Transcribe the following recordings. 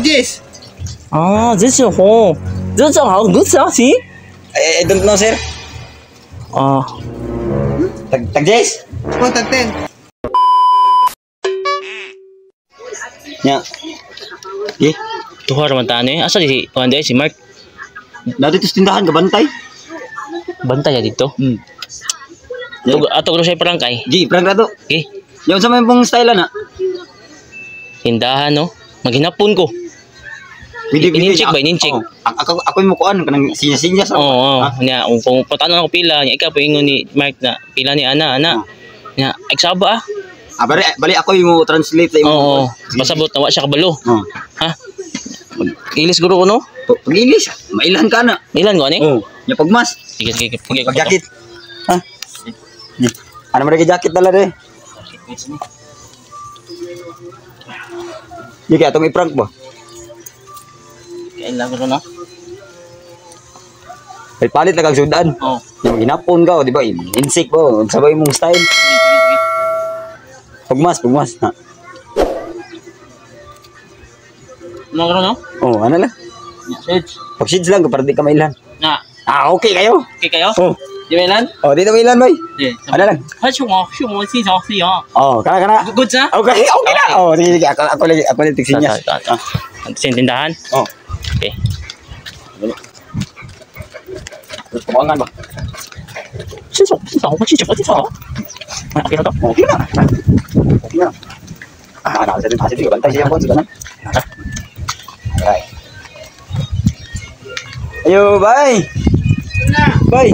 Yes. this is home. This is how good see? I don't know, sir. Tag-Jace? Oh, tag 10. Nya. Eh, Tuhar man tano eh. Asa si Tuanday si Mark? dati ito tindahan ka, bantay. Bantay ya dito. Ato ko siya perangkay. Gi, prank na to. Okay. Yung sa may pong style na. Hindahan no. Maghinapon ko. Pwede. Inincheck ba? Inincheck. Oh, ako yung mukuan, kanang sinya-sinya sa. Oo. Nya, kung patanong ako pila, nya ikaw paingon ni Mark na pila ni Ana. Nya, eksaba ah. Bali ako yung translate yung. Oo. Pasabot na wa siya kabalo. Oh. Ha? Ilis guro ko no? Pag-ilis, mailan ka na. Ilan ko ani? Oh, yung pagmas. Sige. Pag-jacket. Ha? Ano mo rin jacket dala rin? Hindi kaya itong i-prank ba? Kailan ko no? May palit na kang sudan. Oo. Yung ginapon ka, di ba? Insik po. Sabay mong style. Pagmas. Ha? Ano ko no? Oh, ano lang? Shades. Pag-shades lang, para di ka mailan. Na. Okay kayo. Okay kayo? Oh. Di ba ilan? Oh, di na mailan, boy. Yeah. Ano lang? 我是找谁啊？ Oh, kana. Good na? Okay na. Oh, sige. Ako lang tigsinya. Sa tindahan? Oh. Okay. Kumangan ba? 是找我去找。Okay na to? Okay na. Nasa din bantay siya po sa kanan. Right. Ayo, bye. Bye.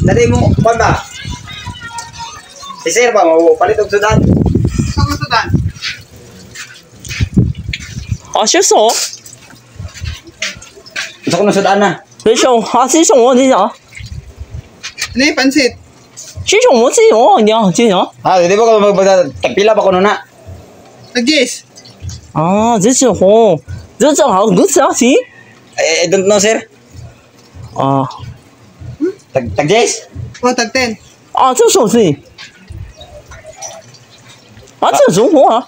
Dali mo pan ba? Si sir ba mo palit og sudan? Saan ka dan? 学手， Gusto ko ng sudan na. 学手，学手我你讲， Ano yung pansit? 学手我自己我你讲，你讲。 Di ba ko tagpila pa ko na? Tag yes. 这是红，这正好如此行。 I don't know, sir. Tag-Jace? Oh, tag 10. 这手是，这荣获啊，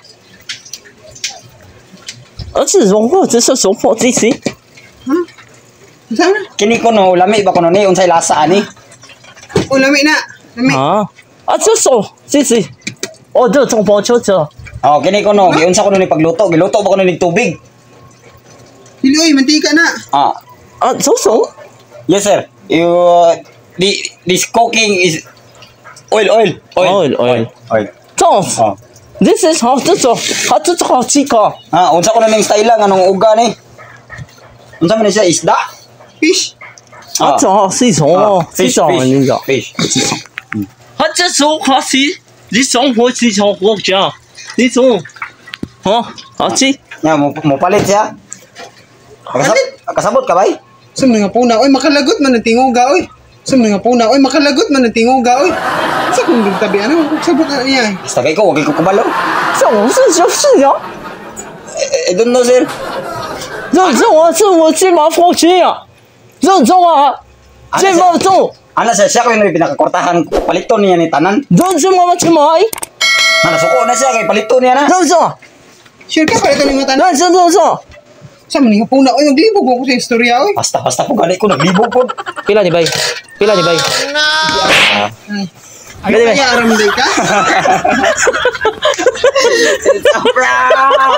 这荣获，这是荣获这是。 Saan na? Kini ko no, lami ba ko no ni unsay lasa ani? Oh, lami na. Lami. 这手这是，这中包车车。 Oh, kini ko no, giunsa ko no ni pagluto, giluto ba ko no ni tubig? Dili, oy, mantika na. 这手。 Yes, sir. This cooking is oil. 这样。This is how 这种，这好几个。 Unsa ko no ning style lang anong uga ni? Unsa man ni siya isda? Fish. 这好是从这种那个。 Fish. 这种好是，你生活是从国家，你种，好吃。 Nya mo palit siya. Kasabot ka bay? Sum nga puna, oy, makalagot man ang tinguga, oy. Sum nga puna, oy, makalagot man ang tinguga, oy. Sa kung tabi, ano, sabot na niya. Basta kay ko, wag ko kubalo. 这种就是呀， I don't know, sir. 这我这马放弃呀，这种啊，这马种， Ana siya ko yung pinakakortahan palito niya ni tanan. 这马这马， Nasuko na siya kay palito niya na. 这种， Sure ka, pala ito ng mata na. 这。 Sa nga puna, oy, maglibog ako sa istorya, oy. Basta ko gali ko naglibog po. Pila ni bay? Ano kaya aramday ka? It's a prank!